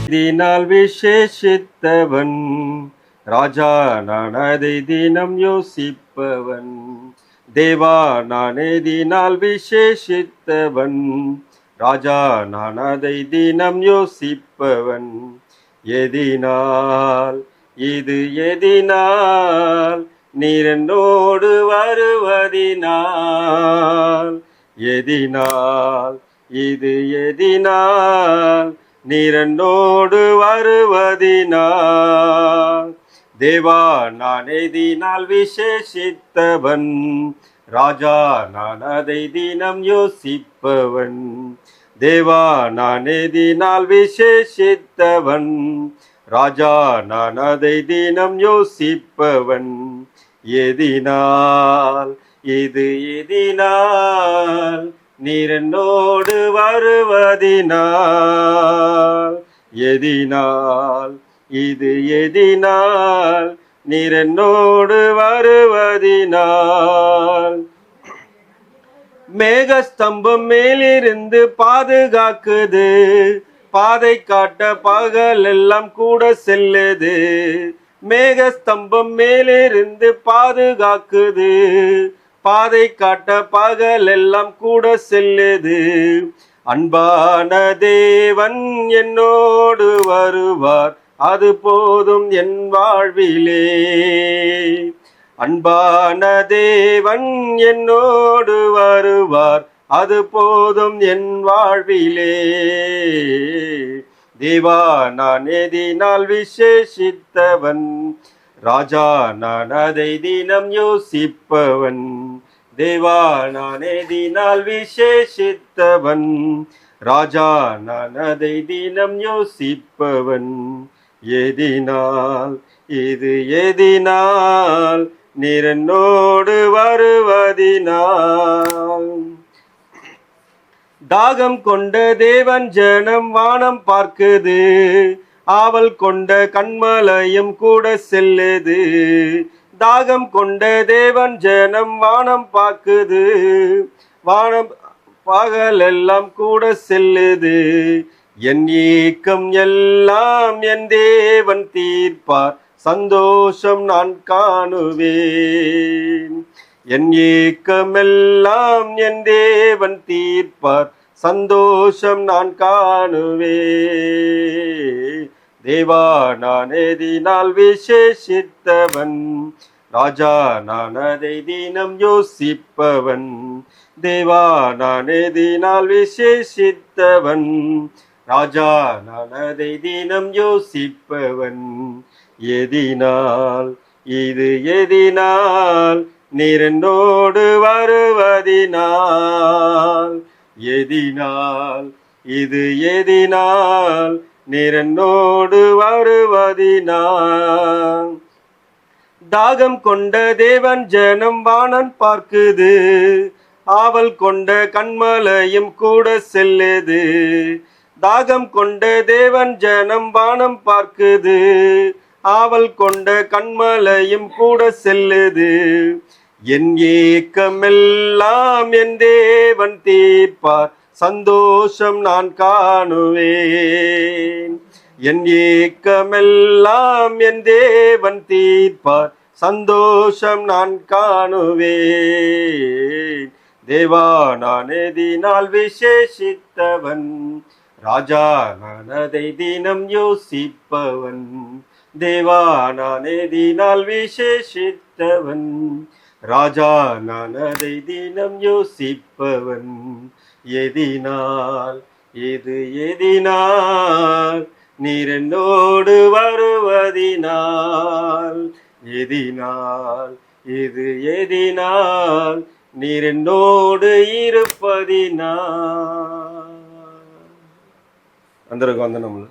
இதனால் விசேஷித்தவன் ராஜா நான் அதை தினம் யோசிப்பவன். தேவா நான் எதினால் விசேஷித்தவன் ராஜா நான் அதை தினம் யோசிப்பவன். எதினால் இது எதினால் நீர் என்னோடு வருவதினால். எதினால் இது எதினால் நீர் என்னோடு வருவதினால். தேவா நான் எதினால் விசேஷித்தவன் ராஜா நான் அதை தினம் யோசிப்பவன். தேவா நான் எதினால் விசேஷித்தவன் ராஜா நான் அதை தினம் யோசிப்பவன். எதினால் இது எதினால் நீர் என்னோடு வருவதினால். எதினால் இது எதினால் நீர் என்னோடு வருவதினால். மேகஸ்தம்பம் மேலிருந்து பாதுகாக்குது, பாதை காட்ட பகல் எல்லாம் கூட செல்லுது. மேகஸ்தம்பம் மேலிருந்து பாதுகாக்குது, பாதை காட்ட பகல் எல்லாம் கூட செல்லுது. அன்பான தேவன் என்னோடு வருவார், அது போதும் என் வாழ்விலே. அன்பான தேவன் என்னோடு வருவார், அது போதும் என் வாழ்விலே. தேவா நான் எதினால் விசேஷித்தவன் ராஜா நான் அதை தினம் யோசிப்பவன். தேவா நான் எதினால் விசேஷித்தவன் ராஜா நான் அதை தினம் யோசிப்பவன். எதினால் இது எதினால் நீர் என்னோடு வருவதினால். தாகம் கொண்ட தேவன் ஜனம் வானம் பார்க்குது, ஆவல் கொண்ட கண்மலையும் கூட செல்லுது. தாகம் கொண்ட தேவன் ஜனம் வானம் பார்க்குது, வானம் பகல் எல்லாம் கூட செல்லுது. என் ஏக்கம் எல்லாம் என் தேவன் தீர்ப்பார், சந்தோஷம் நான் காணுவேன். என் ஏக்கமெல்லாம் என் தேவன் தீர்ப்பார், சந்தோஷம் நான் காணுவேன். தேவா நான் எதினால் விசேஷித்தவன் ராஜா நான் அதை தினம் யோசிப்பவன். தேவா நான் எதினால் விசேஷித்தவன் ராஜா நான் அதை தினம் யோசிப்பவன். எதினால் இது எதினால் நீர் என்னோடு வருவதினால். எதினால் இது எதினால் நீர் என்னோடு வருவதினால். தாகம் கொண்ட தேவன் ஜனம் வானம் பார்க்குது, ஆவல் கொண்ட கண்மலையும் கூட செல்லுது. தாகம் கொண்ட தேவன் ஜனம் வானம் பார்க்குது, ஆவல் கொண்ட கண்மலையும் கூட செல்லுது. என் ஏக்கமெல்லாம் என் தேவன் தீர்ப்பார், சந்தோஷம் நான் காணுவேன். என் ஏக்கமெல்லாம் என் தேவன் தீர்ப்பார், சந்தோஷம் நான் காணுவேன். தேவா நான் எதினால் விசேஷித்தவன் ராஜா நான் அதை தினம் யோசிப்பவன். தேவா நான் எதினால் விசேஷித்தவன் ராஜா நான் அதை தினம் யோசிப்பவன். எதினால் இது எதினால் நீர் என்னோடு வருவதினால். எதினால் இது எதினால் நீர் என்னோடு இருப்பதினால். అందరికి వందనములు.